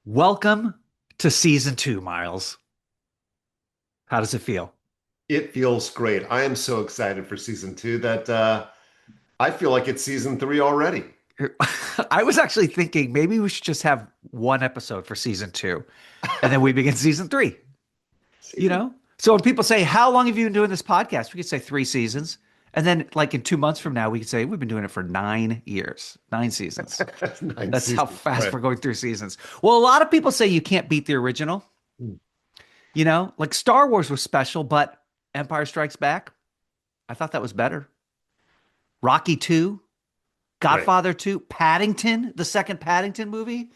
Welcome to season two, Miles. How does it feel? It feels great. I am so excited for season two that I feel like it's season three already. I was actually thinking maybe we should just have one episode for season two and then we begin season three, you Season know? So when people say, how long have you been doing this podcast? We could say 3 seasons. And then, like in 2 months from now, we could say we've been doing it for 9 years, 9 seasons. nine That's how seasons. fast Right. we're going through seasons. Well, a lot of people say you can't beat the original, like Star Wars was special, but Empire Strikes Back, I thought that was better. Rocky 2, Right. Godfather 2, Paddington, the second Paddington movie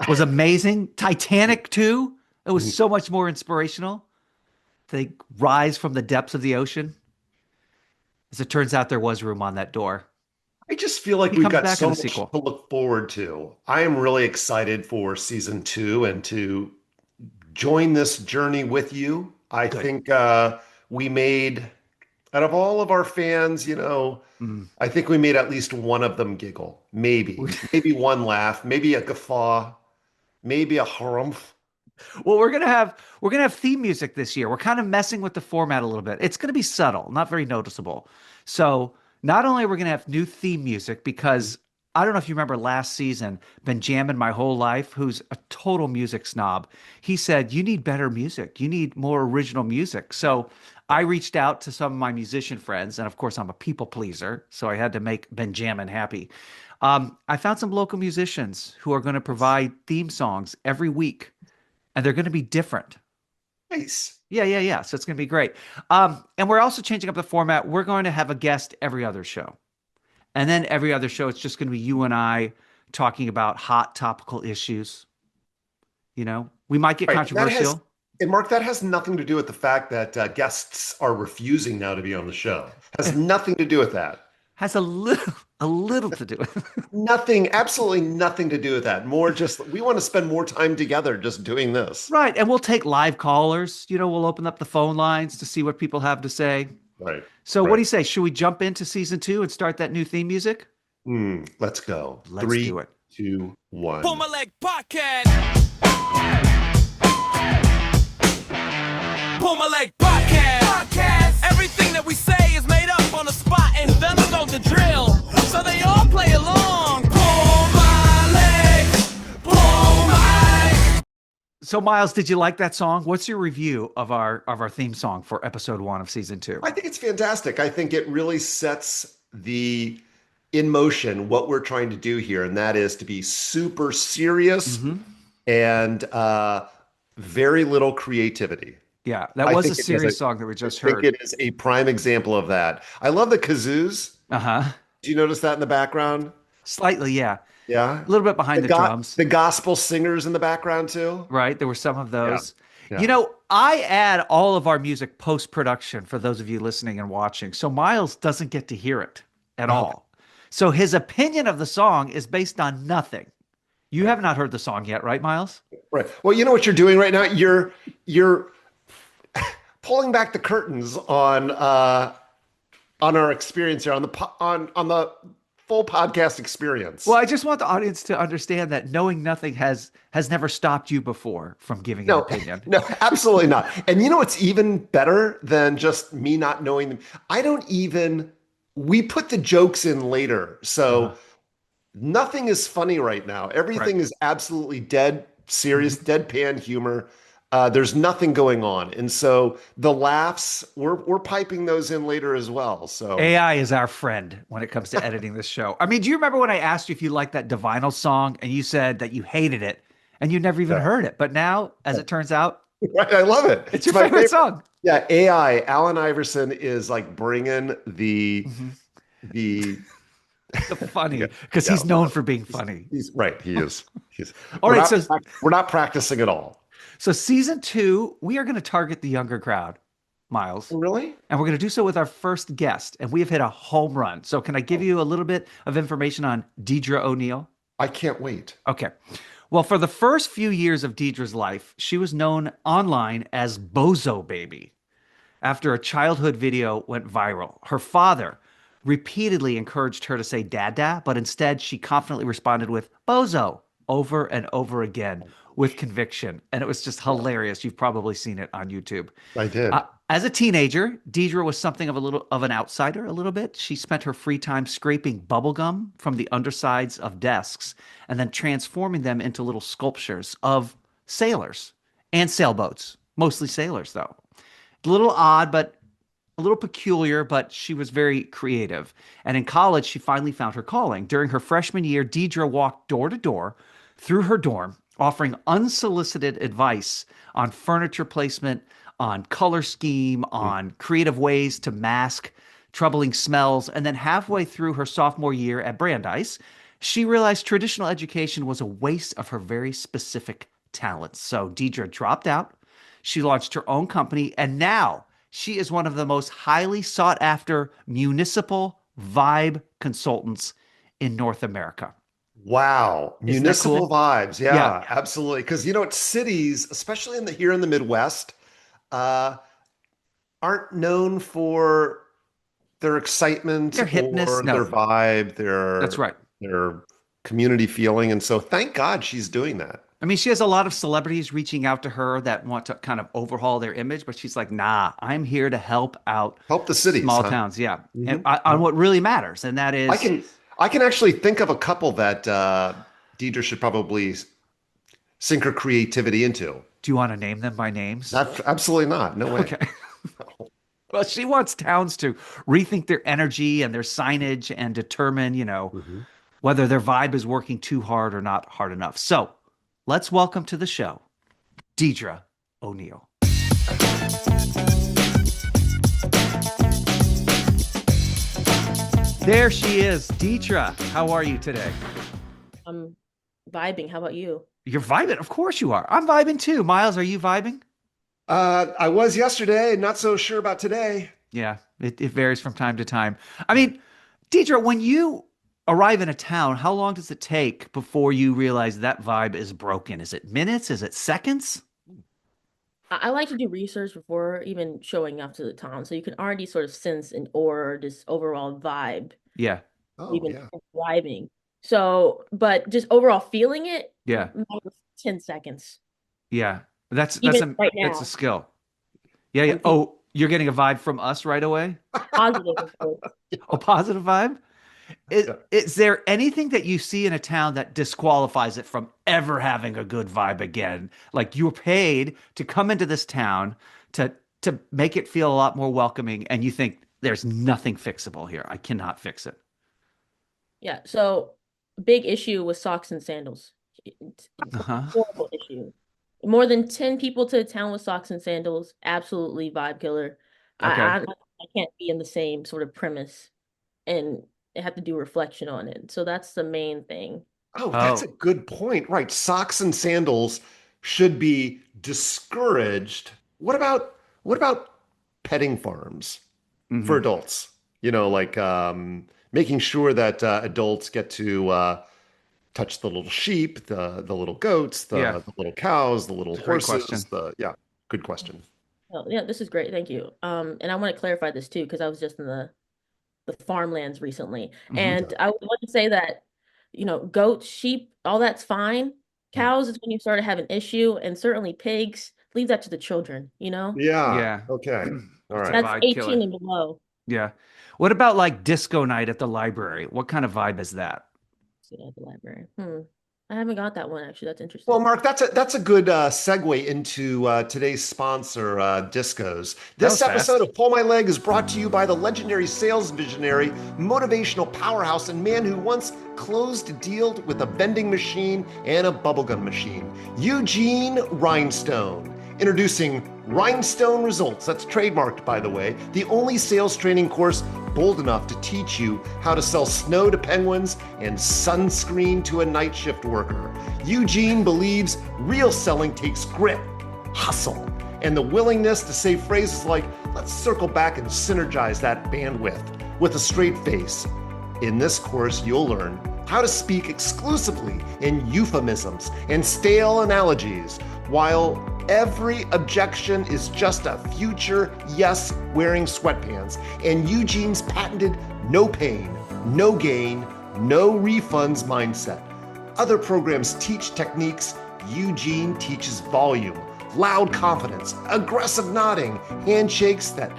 was amazing. Titanic 2, it was so much more inspirational. They rise from the depths of the ocean. As it turns out, there was room on that door. I just feel like He we've comes got back in so the much sequel. to look forward to. I am really excited for season two and to join this journey with you. I Good. think we made, out of all of our fans, Mm. I think we made at least one of them giggle. Maybe one laugh, maybe a guffaw, maybe a harumph. Well, we're gonna have theme music this year. We're kind of messing with the format a little bit. It's gonna be subtle, not very noticeable. So not only are we gonna have new theme music because I don't know if you remember last season, been jamming my whole life, who's a total music snob. He said, you need better music. You need more original music. So I reached out to some of my musician friends, and of course I'm a people pleaser, so I had to make Benjamin happy. I found some local musicians who are going to provide theme songs every week and they're going to be different. Nice. Yeah, yeah, yeah. So it's going to be great. And we're also changing up the format. We're going to have a guest every other show. And then every other show, it's just going to be you and I talking about hot topical issues. We might get Right. That has, controversial. and Mark, that has nothing to do with the fact that guests are refusing now to be on the show. Has It nothing to do with that. has a little to do with it. Nothing, absolutely nothing to do with that. More just, we want to spend more time together just doing this. Right. And we'll take live callers. We'll open up the phone lines to see what people have to say. Right. So what do Right. you say? Should we jump into season two and start that new theme music? Let's go. Let's Three, do it. two, Pull one. my leg podcast. Pull my leg podcast. Everything that we say is made up on the spot, and then goes the drill. So they all play along. Pull my leg. Pull my. So, Miles, did you like that song? What's your review of our theme song for episode one of season two? I think it's fantastic. I think it really sets the in motion what we're trying to do here, and that is to be super serious Hmm. and very little creativity. Yeah, that I was a think it is a, serious song that we I just think heard. it is a prime example of that. I love the kazoos. Uh-huh. Do you notice that in the background? Slightly, yeah. Yeah. A little bit behind the drums, The gospel singers in the background too. right? There were some of Yeah. those. Yeah. I add all of our music post-production for those of you listening and watching. So Miles doesn't get to hear it at Oh, all. So his opinion of the song is based on nothing. You right. have not heard the song yet, right, Miles? Right. Well, you know what you're doing right now? You're pulling back the curtains on our experience here on the full podcast experience. Well, I just want the audience to understand that knowing nothing has never stopped you before from giving an No, opinion. no, absolutely not. And you know what's even better than just me not knowing them? I don't even, we put the jokes in later. Uh-huh. So nothing is funny right now. Right. Everything is absolutely dead serious, Mhm. deadpan humor. There's nothing going on. And so the laughs, we're piping those in later as well. So AI is our friend when it comes to editing this show. I mean, do you remember when I asked you if you liked that Divinal song and you said that you hated it and you never even yeah. heard it? But now, as it turns out, Right, I love it. it's It's your my favorite favorite. song. Yeah, AI, Alan Iverson is like bringing Mhm. the The funny, yeah, because yeah. he's known for being funny. He's right. He is. He's. All right, so We're not practicing at all. season two, we are going to target the younger crowd, Miles. Really? And we're going to do so with our first guest. And we have hit a home run. So, can I give Oh, you a little bit of information on Diedre O'Neil? I can't wait. Okay. Well, for the first few years of Deidre's life, she was known online as Bozo Baby after a childhood video went viral. Her father repeatedly encouraged her to say Dada, but instead she confidently responded with Bozo. over and over again with conviction. And it was just hilarious. You've probably seen it on YouTube. I did. As a teenager, Diedre was something of an outsider a little bit. She spent her free time scraping bubble gum from the undersides of desks and then transforming them into little sculptures of sailors and sailboats, mostly sailors though. A little odd, but a little peculiar, but she was very creative. And in college, she finally found her calling. During her freshman year, Diedre walked door to door through her dorm, offering unsolicited advice on furniture placement, on color scheme, on creative ways to mask troubling smells. And then halfway through her sophomore year at Brandeis, she realized traditional education was a waste of her very specific talents. So Diedre dropped out. She launched her own company, and now she is one of the most highly sought after municipal vibe consultants in North America. Wow. Isn't that Municipal cool? vibes. Yeah, Yeah. absolutely. Because cities, especially here in the Midwest, uh, aren't known for their excitement Their hipness. or No, their vibe, that's right. their community feeling. And so thank God she's doing that. I mean, she has a lot of celebrities reaching out to her that want to kind of overhaul their image, but she's like, nah, I'm here to help out Help the cities, small huh? towns. Yeah. And Mhm. on what really matters. And that I is, can actually think of a couple that Deidre should probably sink her creativity into. do you want to name them by names? Absolutely not. No way. Okay. Well, she wants towns to rethink their energy and their signage and determine, Mhm. whether their vibe is working too hard or not hard enough. So let's welcome to the show, Diedre O'Neil. There she is. Diedre, how are you today? I'm vibing. How about you? You're vibing. Of course you are. I'm vibing too. Miles, are you vibing? I was yesterday, not so sure about today. Yeah, it varies from time to time. I mean, Diedre, when you arrive in a town, how long does it take before you realize that vibe is broken? Is it minutes? Is it seconds? I like to do research before even showing up to the town, so you can already sort of sense an aura, this overall vibe, Yeah, Oh, even yeah. arriving. So, but just overall feeling it, yeah, like 10 seconds. yeah. That's Even right that's now, a skill. Yeah, yeah. I'm feeling Oh, you're getting a vibe from us right away? positive. Of course. A positive vibe? Is, Yeah. is there anything that you see in a town that disqualifies it from ever having a good vibe again? Like you were paid to come into this town to make it feel a lot more welcoming, and you think there's nothing fixable here. I cannot fix it. Yeah. So, big issue with socks and sandals. It's a Uh-huh. horrible issue. More than 10 people to a town with socks and sandals, absolutely vibe killer. Okay. I can't be in the same sort of premise and have to do reflection on it. So that's the main thing. Oh, that's a Oh, good point. Right. Socks and sandals should be discouraged. What about petting farms for hmm. adults? Like making sure that adults get to touch the little sheep, the little goats, Yeah, the little cows, the little it's a great horses. question. Yeah, good question. Oh, yeah, this is great. Thank you. And I want to clarify this too, because I was just in the farmlands recently. Hmm. And I would want to say that, goats, sheep, all that's fine. Mm. Cows is when you start to have an issue, and certainly pigs, leave that to the children, you know? Yeah. Yeah, Okay. All it's a right. That's vibe 18 killer. and below. Yeah. What about like disco night at the library? What kind of vibe is that? See at the library. I haven't got that one actually. That's Well, interesting. Mark, that's a good segue into today's sponsor, Discos. That This was episode fast. of Pull My Leg is brought to you by the legendary sales visionary, motivational powerhouse, and man who once closed a deal with a vending machine and a bubblegum machine, Eugene Rhinestone. Introducing Rhinestone Results, that's trademarked, by the way, the only sales training course bold enough to teach you how to sell snow to penguins and sunscreen to a night shift worker. Eugene believes real selling takes grit, hustle, and the willingness to say phrases like, let's circle back and synergize that bandwidth with a straight face. In this course, you'll learn how to speak exclusively in euphemisms and stale analogies, while every objection is just a future yes wearing sweatpants, and Eugene's patented no pain, no gain, no refunds mindset. other programs teach techniques, Eugene teaches volume, loud confidence, aggressive nodding, handshakes that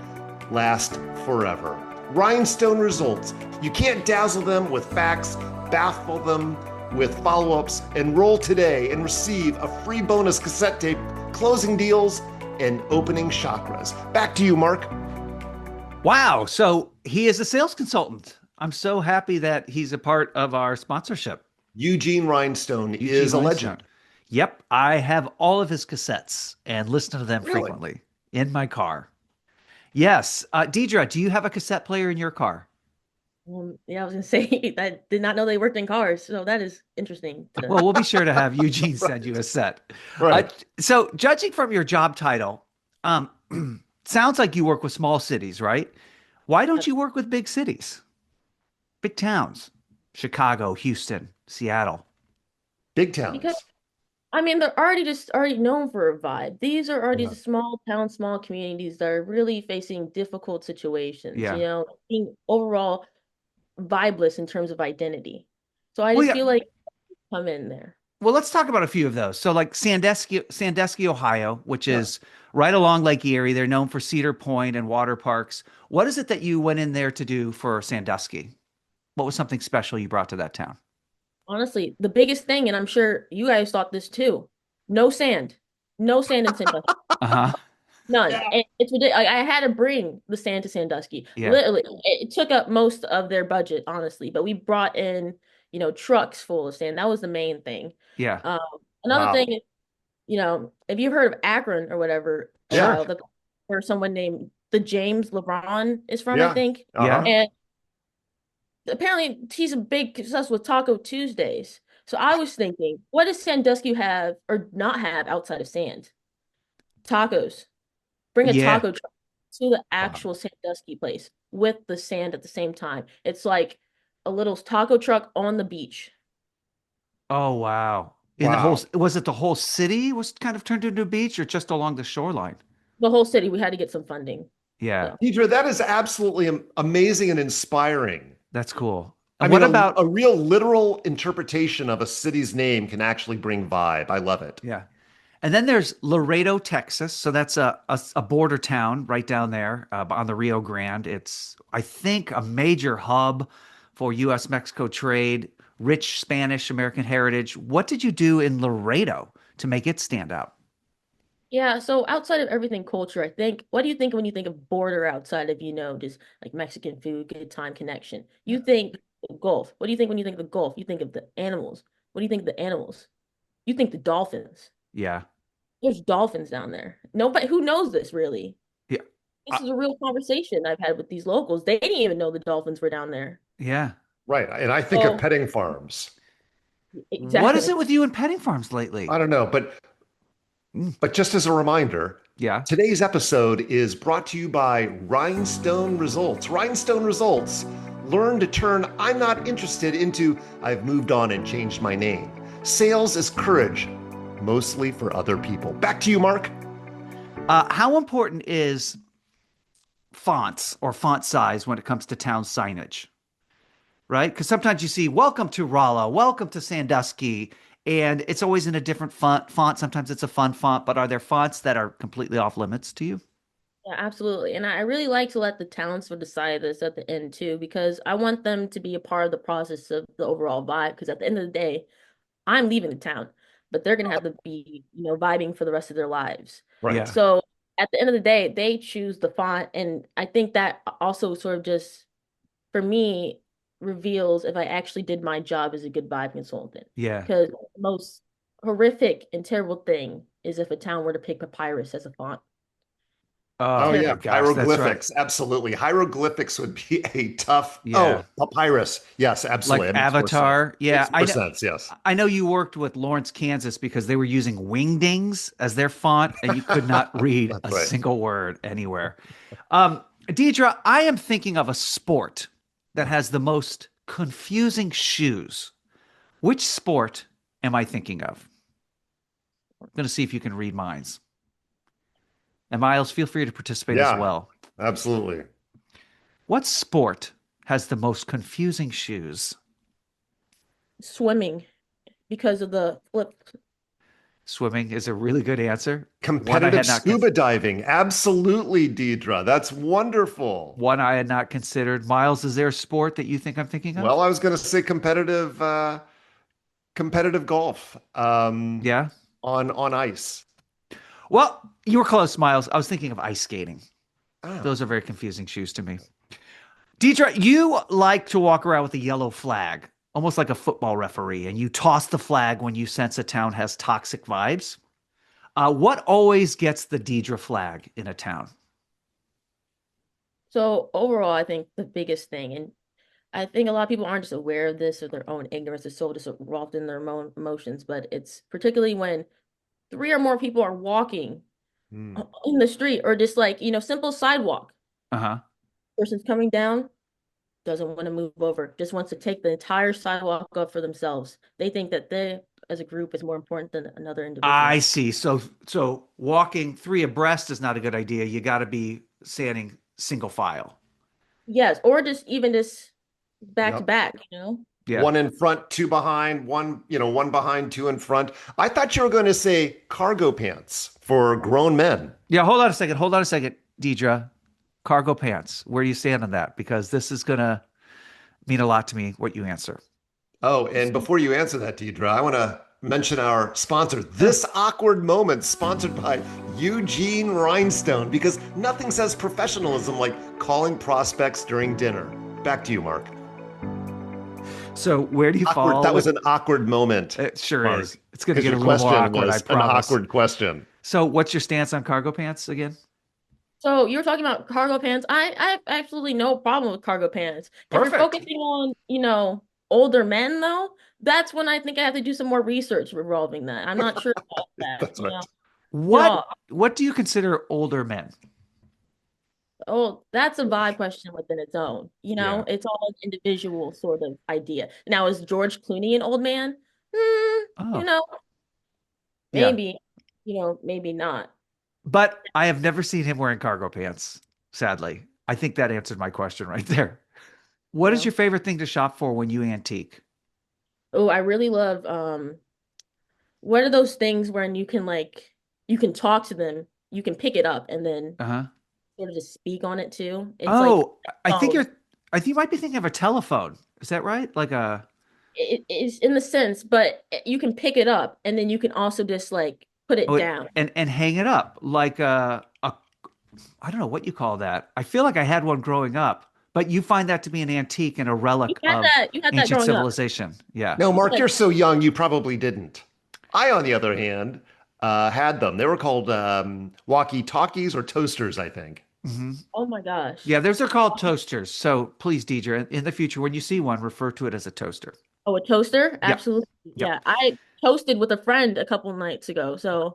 last forever. Rhinestone results. You can't dazzle them with facts, baffle them with follow-ups. Enroll today and receive a free bonus cassette tape, closing deals, and opening chakras. Back to you, Mark. Wow. So he is a sales consultant. I'm so happy that he's a part of our sponsorship. Eugene Rhinestone Eugene is a Rhinestone. legend. Yep. I have all of his cassettes and listen to them Really? frequently in my car. Yes. Diedre, do you have a cassette player in your car? Yeah, I was gonna say I did not know they worked in cars, so that is interesting to Well, we'll be sure to have Eugene send you a set. Right. So, judging from your job title, um, sounds like you work with small cities, right? Why don't you work with big cities, big towns? Chicago, Houston, Seattle. Big because towns. I mean they're already known for a vibe. These are already Yeah. small towns, small communities that are really facing difficult situations, Yeah. being overall vibeless in terms of identity. So I Well, just yeah. feel like come in there. Well, let's talk about a few of those. So, like Sandusky, Ohio, which Yeah. is right along Lake Erie. They're known for Cedar Point and water parks. What is it that you went in there to do for Sandusky? What was something special you brought to that town? Honestly, the biggest thing, and I'm sure you guys thought this too, no sand. No sand in Sandusky. Uh-huh. None. And it's ridiculous. I had to bring the sand to Sandusky. Yeah. Literally, it took up most of their budget, honestly. But we brought in, trucks full of sand. That was the main thing. Yeah. Um, Another Wow. thing is, if you've heard of Akron or whatever, Yeah. Ohio, where someone named the James LeBron is from, I Yeah. think. Yeah. Uh-huh. And apparently he's a big success with Taco Tuesdays. So I was thinking, what does Sandusky have or not have outside of sand? Tacos. Bring a Yeah. taco truck to the Wow. actual Sandusky place with the sand at the same time. It's like a little taco truck on the beach. Oh, wow. In the whole, Wow. was it the whole city was kind of turned into a beach or just along the shoreline? The whole city, we had to get some funding. Yeah, So Deidre, that is absolutely amazing and inspiring. that's cool. I And mean, what about, a real literal interpretation of a city's name can actually bring vibe. I love it. yeah. And then there's Laredo, Texas. So that's a border town right down there on the Rio Grande. It's, I think, a major hub for U.S. Mexico trade, rich Spanish American heritage. What did you do in Laredo to make it stand out? yeah, so outside of everything culture, I think, what do you think when you think of border outside of, just like Mexican food, good time connection? You think the Gulf. What do you think when you think of the Gulf? You think of the animals. What do you think of the animals? You think the dolphins. Yeah. There's dolphins down there. Nobody who knows this really. Yeah. This Uh, is a real conversation I've had with these locals. They didn't even know the dolphins were down there. yeah. Right. And I think of Oh, petting farms. What is exactly. it with you and petting farms lately? I don't know, Mm, but just as a reminder, yeah. today's episode is brought to you by Rhinestone Results. Rhinestone Results. Learn to turn I'm not interested into I've moved on and changed my name. Sales is courage, mostly for other people. Back to you, Mark. How important is fonts or font size when it comes to town signage? Right? Because sometimes you see "Welcome to Rolla," "Welcome to Sandusky," and it's always in a different font. Sometimes it's a fun font, but are there fonts that are completely off limits to you? Yeah, absolutely. And I really like to let the townsfolk decide this at the end too, because I want them to be a part of the process of the overall vibe. Because at the end of the day, I'm leaving the town, but they're gonna have to be, vibing for the rest of their lives. Right. Yeah. So at the end of the day, they choose the font, and I think that also sort of just, for me, reveals if I actually did my job as a good vibe consultant. Yeah. Because the most horrific and terrible thing is if a town were to pick papyrus as a font. Oh, Oh yeah. my gosh, that's right. Hieroglyphics. Absolutely. Hieroglyphics would be a tough. Yeah. Oh, papyrus. Yes, absolutely. Like That makes more sense. Avatar. Yeah. Makes more sense. Yes. I know you worked with Lawrence, Kansas because they were using wingdings as their font and you could not read That's a right. single word anywhere. Deidre, I am thinking of a sport that has the most confusing shoes. Which sport am I thinking of? I'm going to see if you can read minds. And Miles, feel free to participate as Yeah, well. absolutely. What sport has the most confusing shoes? Swimming. because of the flip. Swimming is a really good answer. Competitive scuba diving. Absolutely, Diedre. That's wonderful. One I had not considered. Miles, is there a sport that you think I'm thinking of? Well, I was going to say competitive golf Yeah. on ice. Well, you were close, Miles. I was thinking of ice skating. Oh. Those are very confusing shoes to me. Deidre, you like to walk around with a yellow flag, almost like a football referee, and you toss the flag when you sense a town has toxic vibes. What always gets the Deidre flag in a town? So overall, I think the biggest thing, and I think a lot of people aren't just aware of this or their own ignorance is so just involved in their own emotions, but it's particularly when three or more people are walking Hmm. in the street or just like, simple sidewalk. Uh-huh. Person's coming down, doesn't want to move over, just wants to take the entire sidewalk up for themselves. They think that they, as a group, is more important than another I individual. see. So walking three abreast is not a good idea. You got to be standing single file. Yes, or just even just back to Yep. back. Yeah. One in front, two behind, one behind, two in front. I thought you were going to say cargo pants for grown men. Yeah, hold on a second. Hold on a second, Deidre. Cargo pants. Where do you stand on that? Because this is gonna mean a lot to me, what you answer. Oh, and before you answer that, Deidre, I want to mention our sponsor, Yeah. This Awkward Moment, sponsored by Eugene Rhinestone, because nothing says professionalism like calling prospects during dinner. Back to you, Mark. So where do you Awkward. fall That was with an awkward moment. it sure Mark, is. It's gonna because get a your little more question awkward, I was an promise. awkward question. So what's your stance on cargo pants again? So you were talking about cargo pants. I have absolutely no problem with cargo pants. If you're Perfect. focusing on, older men though, that's when I think I have to do some more research revolving that. I'm not sure about that, That's right. What No. what do you consider older men? Oh, that's a vibe question within its own. Yeah. It's all an individual sort of idea. Now, is George Clooney an old man? You Oh, know, yeah. maybe, maybe not. But I have never seen him wearing cargo pants, sadly. I think that answered my question right there. What You is know. your favorite thing to shop for when you antique? Oh, I really love what are those things when you can talk to them, you can pick it up and then Uh-huh. sort of just speak on it too. It's like Oh, I think phone. you're I think you might be thinking of a telephone. Is that right? Like a It is in the sense, but you can pick it up and then you can also just like put it oh, down. and hang it up like a I don't know what you call that. I feel like I had one growing up, but you find that to be an antique and a relic of You had that ancient growing up. civilization. Yeah. No, Mark, Like, you're so young, you probably didn't. I, on the other hand, had them. They were called walkie-talkies or toasters, I think. Hmm. oh my gosh. Yeah, those are called toasters. So please, Deidre, in the future, when you see one, refer to it as a toaster. Oh, a toaster? Yep. Absolutely. Yep. Yeah. I toasted with a friend a couple nights ago. So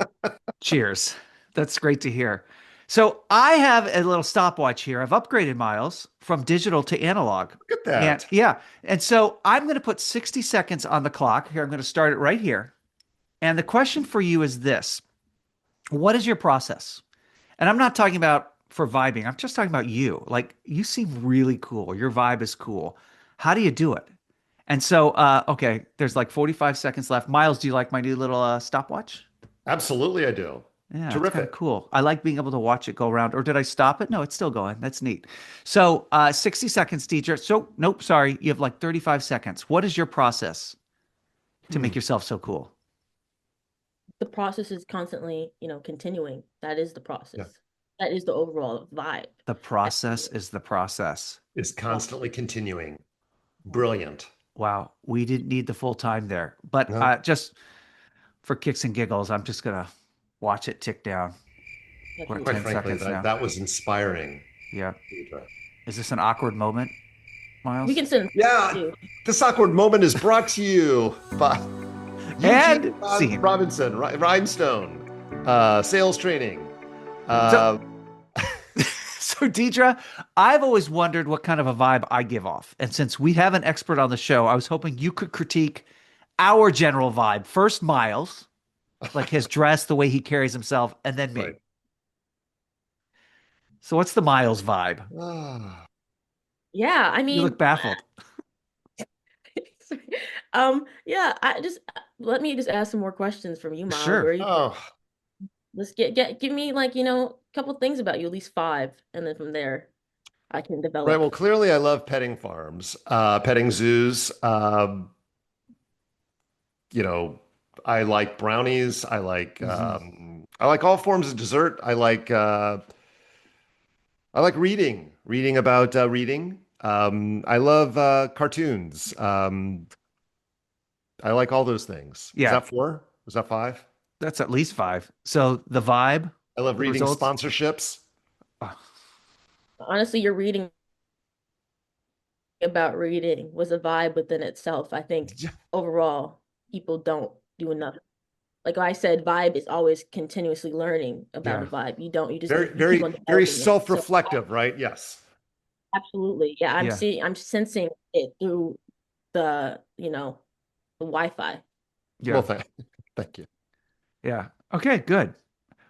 Cheers. That's great to hear. So I have a little stopwatch here. I've upgraded Miles from digital to analog. Look at And that. yeah, and so I'm going to put 60 seconds on the clock. Here, I'm going to start it right here. And the question for you is this. What is your process? And I'm not talking about for vibing. I'm just talking about you. Like you seem really cool. Your vibe is cool. How do you do it? And so, okay, there's like 45 seconds left. Miles, do you like my new little stopwatch? Absolutely, I do. Yeah, it's kind of Terrific. cool. I like being able to watch it go around. Or did I stop it? No, it's still going. That's neat. So, 60 seconds, teacher. So, nope, sorry. You have like 35 seconds. What is your process to Hmm. make yourself so cool? the process is constantly, continuing. That is the Yeah. process. That is the overall vibe. The process is the process. Is constantly continuing. Brilliant. Wow, we didn't need the full time there. But No, just for kicks and giggles, I'm just going to watch it tick down. That's We're at quite 10 frankly, seconds that, now. that was inspiring, Yeah. Deidre. Is this an awkward moment, We Miles? can send Yeah, too. this awkward moment is brought to you by And Eugene scene. Robinson, Rhinestone, sales training. So, so Deidre, I've always wondered what kind of a vibe I give off. And since we have an expert on the show, I was hoping you could critique our general vibe. First, Miles, like his dress, the way he carries himself, and then me. Right. So what's the Miles vibe? Ah, Yeah, I You look mean, baffled. Yeah, I just let me just ask some more questions from you, Miles. Where Sure. are you from? Oh, Let's give me like, a couple things about you, at least five, and then from there I can right. develop. Well, clearly I love petting farms, petting zoos. You know, I like brownies. Hmm. I like all forms of dessert. I like reading about reading. I love cartoons. I like all those things. Is Yeah, that four? Was that five? that's at least five. So the vibe, I love the reading results. sponsorships. Oh, Honestly, your reading about reading was a vibe within itself. I think overall people don't do enough. Like I said, vibe is always continuously learning about yeah, a vibe. You just Very, you keep very, on very developing it. So self-reflective, right? Yes. absolutely, yeah, yeah, I'm sensing it through the Wi-Fi. Well, yeah, thank you. yeah. Okay, good.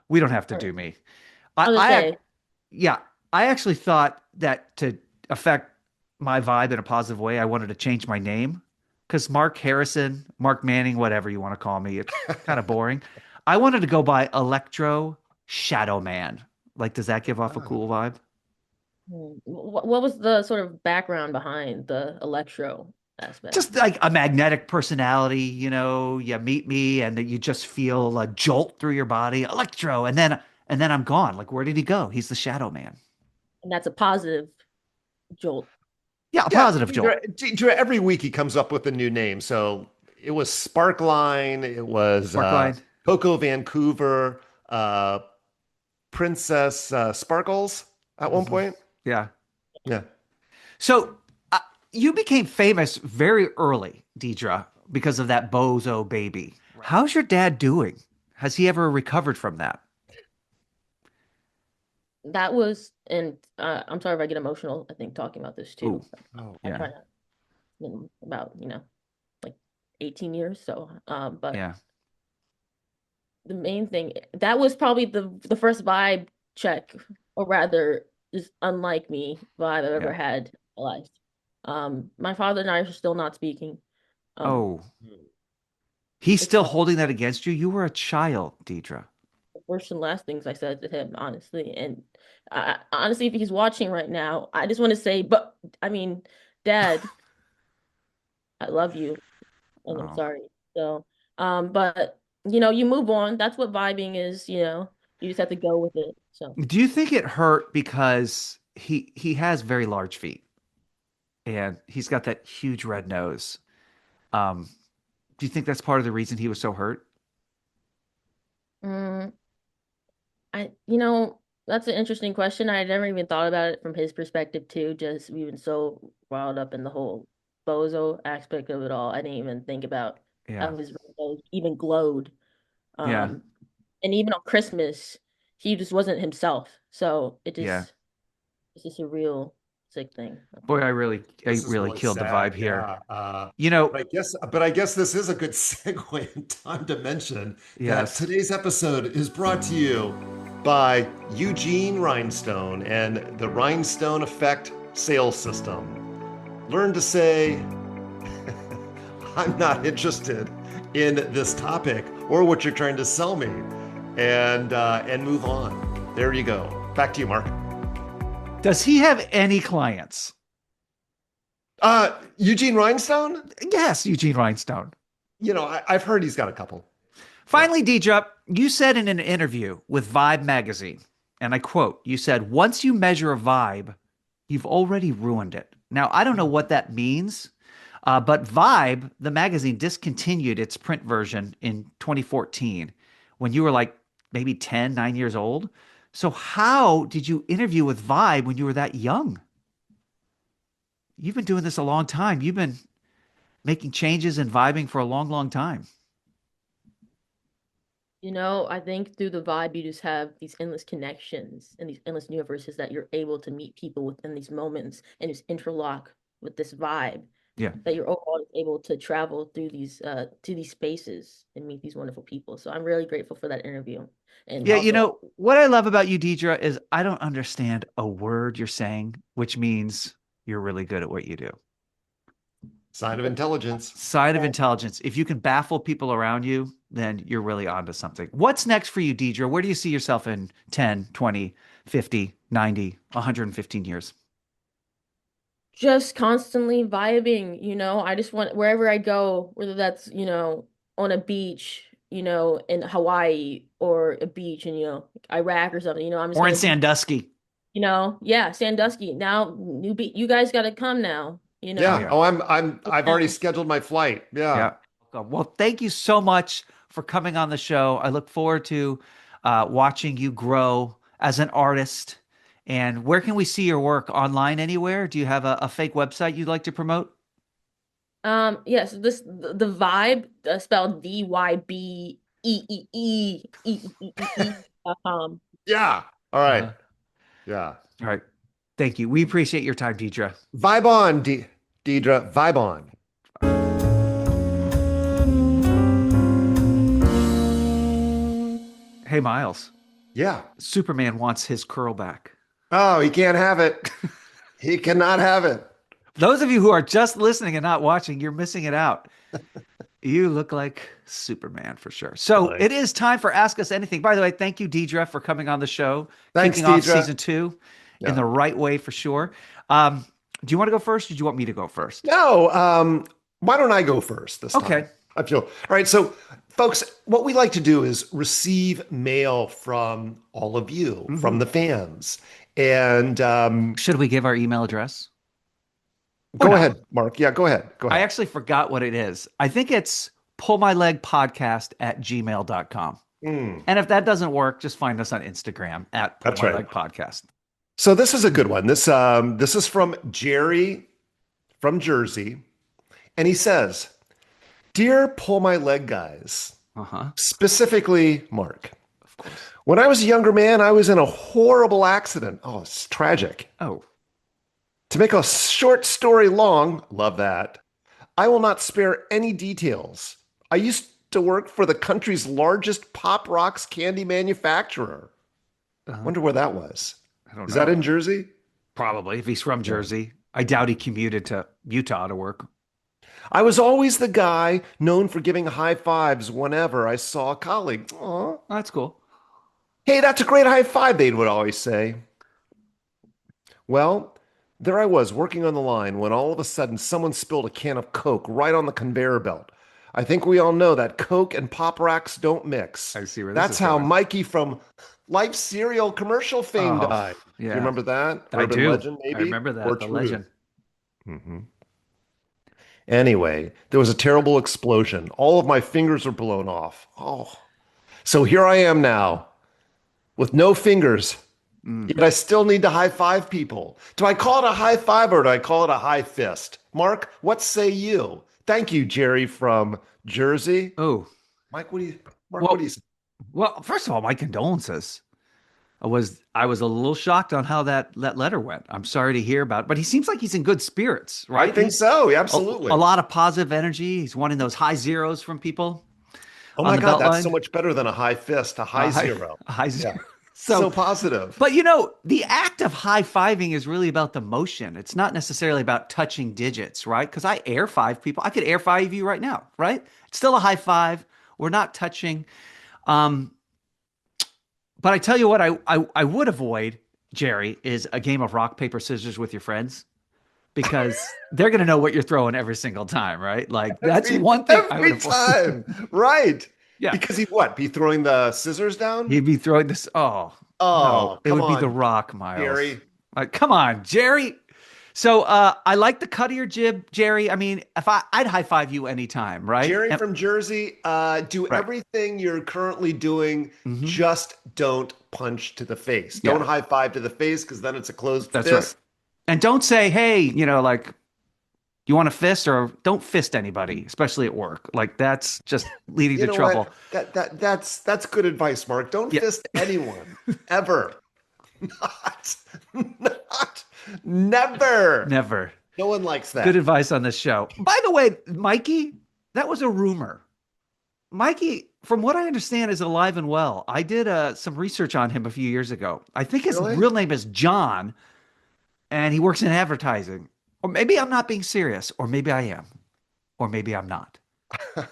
We don't have to All do right. me. I'll just I say yeah, I actually thought that to affect my vibe in a positive way, I wanted to change my name because Mark Harrison, Mark Manning, whatever you want to call me, it's kind of boring. I wanted to go by Electro Shadow Man. Like, does that give off a cool vibe? what was the sort of background behind the electro aspect? Just like a magnetic personality, you meet me and that you just feel a jolt through your body, Electro, and then I'm gone. Like, where did he go? He's the Shadow Man. And that's a positive jolt. Yeah, a Yeah, positive jolt. Every week he comes up with a new name. So it was Sparkline, it was Sparkline. Coco Vancouver, uh, Princess Sparkles at one Hmm. point. Yeah. Yeah. So you became famous very early, Deidre, because of that Bozo Baby. How's your dad doing? Has he ever recovered from that? That was, and I'm sorry if I get emotional, I think talking about this Ooh, too. Oh, I yeah, try not, about, like 18 years. So, but yeah, the main thing, that was probably the first vibe check, or rather, just unlike me vibe I've ever yeah. had in my life. My father and I are still not speaking. Um, Oh, he's it's still hard. holding that against you? You were a child, Deidre. The first and last things I said to him, honestly. And honestly, if he's watching right now, I just want to say, but I mean, Dad, I love you, and I'm Oh. sorry. So, but you move on. That's what vibing is. You just have to go with it. So, Do you think it hurt because he has very large feet and he's got that huge red nose? Um, do you think that's part of the reason he was so hurt? mm, that's an interesting question. I never even thought about it from his perspective too. Just we've been so riled up in the whole bozo aspect of it all. I didn't even think about Yeah, how his nose even glowed. yeah, Um, and even on Christmas, he just wasn't himself. So yeah. it's just a real sick thing. Boy, I this is really really killed the vibe sad. here. Yeah. You know, But I guess this is a good segue in time to mention that yes. today's episode is brought to you by Eugene Rhinestone and the Rhinestone Effect sales system. Learn to say, I'm not interested in this topic or what you're trying to sell me, and move on. There you go. Back to you, Mark. Does he have any clients? Eugene Rhinestone. Yes, Eugene Rhinestone. I've heard he's got a couple. Yeah. Finally, Deidre, you said in an interview with Vibe magazine, and I quote, you said, once you measure a vibe, you've already ruined it. Now, I don't know what that means, but Vibe, the magazine, discontinued its print version in 2014 when you were like maybe 10, 9 years old. So, how did you interview with Vibe when you were that young? You've been doing this a long time. You've been making changes and vibing for a long, long time. I think through the vibe, you just have these endless connections and these endless universes that you're able to meet people within these moments and just interlock with this vibe Yeah. that you're overall able to travel through these to these spaces and meet these wonderful people. So I'm really grateful for that interview. And Yeah, also, what I love about you, Deidre, is I don't understand a word you're saying, which means you're really good at what you do. Sign of intelligence. Sign of intelligence. If you can baffle people around you, then you're really onto something. What's next for you, Deidre? Where do you see yourself in 10, 20, 50, 90, 115 years? Just constantly vibing, I just want wherever I go, whether that's, on a beach, in Hawaii or a beach in, Iraq or something, I'm just Or in gonna be, Sandusky? yeah, Sandusky. Now, you guys got to come now, Oh, Yeah. yeah. Oh, I've already Yeah. scheduled my flight. Yeah. Yeah. Well, thank you so much for coming on the show. I look forward to watching you grow as an artist. And where can we see your work online anywhere? Do you have a fake website you'd like to promote? Yes, the vibe, spelled VYBEEEEEEE.com. Yeah. All right. Uh-huh. Yeah. All right. Thank you. We appreciate your time, Deidre. Vibe on, Deidre. Vibe on. Hey, Miles. Yeah. Superman wants his curl back. Oh, he can't have it. He cannot have it. Those of you who are just listening and not watching, you're missing it out. You look like Superman for sure. So Really? it is time for Ask Us Anything. By the way, thank you, Deidre, for coming on the show. Thanks, Kicking off Deidre. season 2 Yeah. in the right way for sure. Do you want to go first or do you want me to go first? No, why don't I go first this time? Okay. I feel all right. So, folks, what we like to do is receive mail from all of you, from the fans. And Should we give our email address? go not? ahead, Mark. Yeah, go ahead. Go I ahead. actually forgot what it is. I think it's pullmylegpodcast@gmail.com. Mm. And if that doesn't work, just find us on Instagram at That's right. pullmylegpodcast. So this is a good one. This is from Jerry from Jersey, and he says, "Dear Pull My Leg guys, Uh-huh. specifically Mark. Of course. When I was a younger man, I was in a horrible accident. Oh, it's tragic. Oh, To make a short story long, love that. I will not spare any details. I used to work for the country's largest Pop Rocks candy manufacturer. Wonder where that was. I don't Is know. that in Jersey? Probably. If he's from Jersey. I doubt he commuted to Utah to work. I was always the guy known for giving high fives whenever I saw a colleague. Aw. Oh, that's cool. Hey, that's a great high five, they would always say. Well, there I was working on the line when all of a sudden someone spilled a can of Coke right on the conveyor belt. I think we all know that Coke and Pop Rocks don't mix. I see where this That's is how going. Mikey from Life cereal commercial fame Oh, died. yeah. You remember that? I Urban do. legend, maybe? I remember that, Or the truth? legend. Anyway, there was a terrible explosion. All of my fingers were blown off. Oh. So here I am now with no fingers. Yet I still need to high five people. Do I call it a high five or do I call it a high fist? Mark, what say you? Thank you, Jerry from Jersey. Oh, Mike, what do you Mark, Well- what do you say? well, first of all, my condolences. I was a little shocked on how that letter went. I'm sorry to hear about it, but he seems like he's in good spirits, right? I think He's so. Absolutely. a lot of positive energy. He's wanting those high zeros from people. Oh on my the God, belt that's line. so much better than a high fist, a high zero. A high zero. Yeah. So, So positive. but the act of high fiving is really about the motion. It's not necessarily about touching digits, right? Because I air five people. I could air five you right now, right? It's still a high five. We're not touching. But I tell you what, I would avoid, Jerry, is a game of rock, paper, scissors with your friends because they're going to know what you're throwing every single time, right? Like that's one thing I would every avoid. time. Right. Yeah. Because he'd what? Be throwing the scissors down? He'd be throwing this. Oh, Oh, no, it come would be the on, rock, Miles. Jerry. Come on, Jerry. So I like the cut of your jib, Jerry. I mean, if I'd high five you anytime, right? Jerry And- from Jersey, do Right. everything you're currently doing. Mhm. Just don't punch to the face. Yeah. Don't high five to the face because then it's a closed That's fist. right. And don't say, hey, like, you want a fist, or don't fist anybody, especially at work. Like that's just leading You to know trouble. what? That's good advice, Mark. Don't Yeah. fist anyone ever. Not, never. Never. No one likes that. Good advice on this show. By the way, Mikey, that was a rumor. Mikey, from what I understand, is alive and well. I did some research on him a few years ago. I think his Really? real name is John, and he works in advertising. Or maybe I'm not being serious, or maybe I am. or maybe I'm not,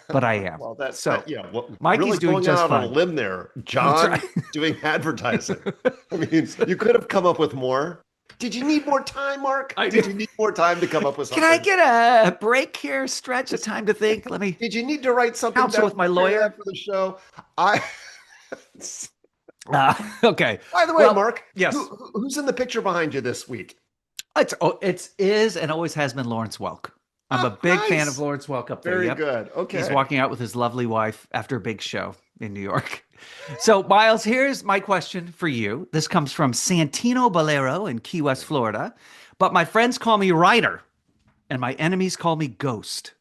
but I am. Well, that's so. yeah. Well, Mikey's really doing going just out on a fine. limb there, That's John, right. doing advertising. I mean, you could have come up with more. Did you need more time, Mark? I Did did. you need more time to come up with Can I something? get a break here, stretch of time to think? Let me Did you need to write something counsel down with my prepare lawyer. that for the show? I. Okay. By the way, Well, Mark, yes. who's in the picture behind you this week? It is and always has been Lawrence Welk. I'm a Oh, big fan of nice. Lawrence Welk up there. Very Yep. good. He's Okay. walking out with his lovely wife after a big show in New York. So, Miles, here's my question for you. This comes from Santino Bolero in Key West, Florida. But my friends call me Ryder, and my enemies call me Ghost.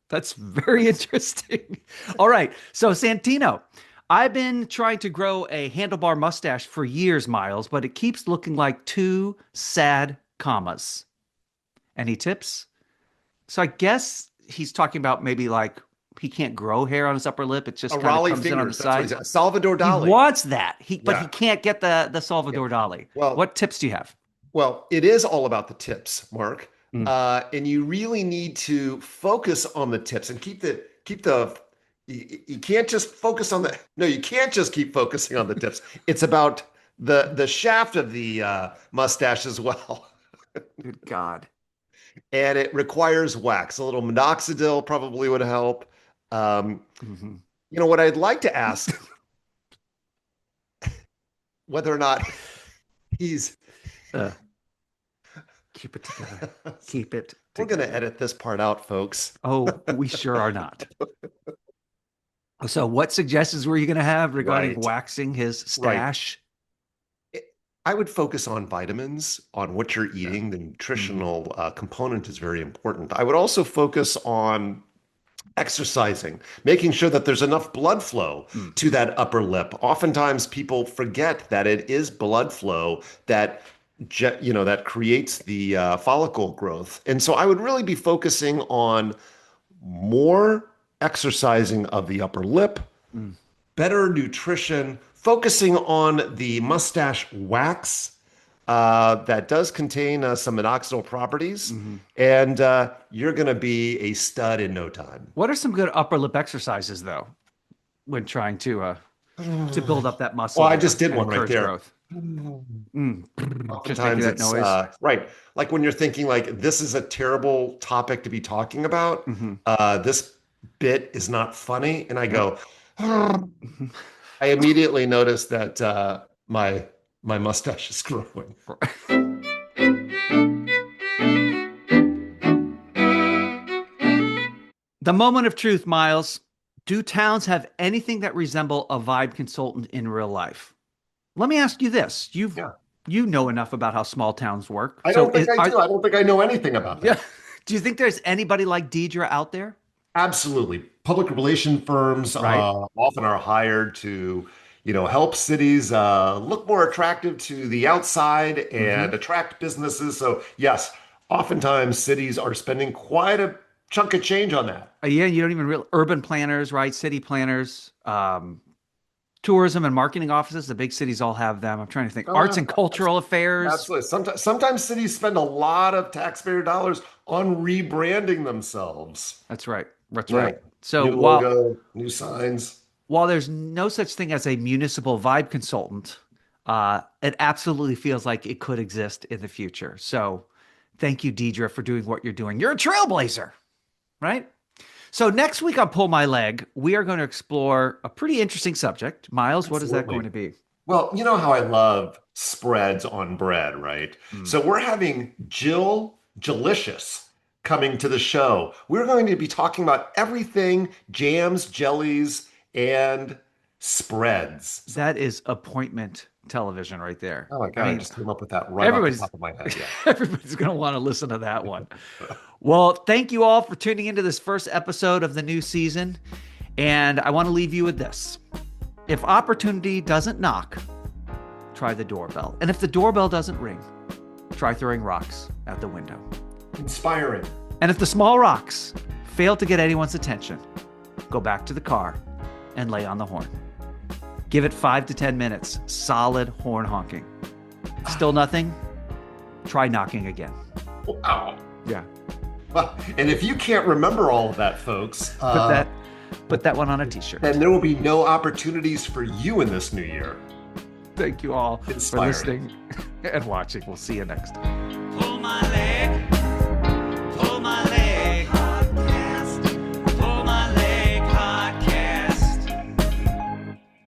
That's very interesting. All right. So, Santino, I've been trying to grow a handlebar mustache for years, Miles, but it keeps looking like two sad commas. Any tips? So I guess he's talking about maybe like he can't grow hair on his upper lip. It just A kind of Raleigh comes in on the fingers. That's what he side. said. Salvador He Dali. wants that. But he Yeah. can't get the Salvador Dali. Well, What tips do you have? Well, it is all about the tips, Mark. Mm. And you really need to focus on the tips and keep the you can't just focus on the no, you can't just keep focusing on the tips. It's about the shaft of the mustache as well. Good God. And it requires wax. A little minoxidil probably would help. Mhm. You know what I'd like to ask whether or not he's Keep it together. Keep it we're going to together. edit this part out, folks. Oh, we sure are not. So, what suggestions were you going to have regarding Right. waxing his stash? I would focus on vitamins, on what you're eating. The nutritional component is very important. I would also focus on exercising, making sure that there's enough blood flow to that upper lip. Oftentimes people forget that it is blood flow that that creates the follicle growth. And so I would really be focusing on more exercising of the upper lip, better nutrition, focusing on the mustache wax that does contain some minoxidil properties, and you're going to be a stud in no time. What are some good upper lip exercises, though, when trying to build up that muscle? Well, I just did and one right encourage there. Growth? Just making Oftentimes that it's noise. right, like when you're thinking like this is a terrible topic to be talking about. This bit is not funny, and I go. I immediately noticed that my mustache is growing. The moment of truth, Miles. Do towns have anything that resemble a vibe consultant in real life? Let me ask you this. You know enough about how small towns work. I don't think I do. I don't think I know anything about that. Yeah. Do you think there's anybody like Diedre out there? Absolutely. Public relation firms Right. often are hired to, help cities look more attractive to the outside and attract businesses. So yes, oftentimes cities are spending quite a chunk of change on that. Yeah, you don't even real urban planners, right? City planners, tourism and marketing offices. The big cities all have them. I'm trying to think. Arts and cultural affairs. Absolutely. Sometimes cities spend a lot of taxpayer dollars on rebranding themselves. That's right. That's Yeah. right. So New logo, new signs. while there's no such thing as a municipal vibe consultant, it absolutely feels like it could exist in the future. So thank you, Diedre, for doing what you're doing. You're a trailblazer, right? So next week on Pull My Leg, we are going to explore a pretty interesting subject. Miles, what is that Absolutely. going to be? Well, you know how I love spreads on bread, right? So we're having Jill Delicious coming to the show. We're going to be talking about everything jams, jellies, and spreads. That is appointment television right there. Oh my God, I mean, just came up with that right off the everybody's- top of my head. Yeah. Everybody's going to want to listen to that one. Well, thank you all for tuning into this first episode of the new season. And I want to leave you with this. If opportunity doesn't knock, try the doorbell. And if the doorbell doesn't ring, try throwing rocks at the window. Inspiring. And if the small rocks fail to get anyone's attention, go back to the car and lay on the horn. Give it 5 to 10 minutes, solid horn honking. Still nothing? Try knocking again. Wow. Yeah. Well, and if you can't remember all of that, folks, put that one on a t-shirt. then there will be no opportunities for you in this new year. Thank you all for Inspiring. listening and watching. We'll see you next time.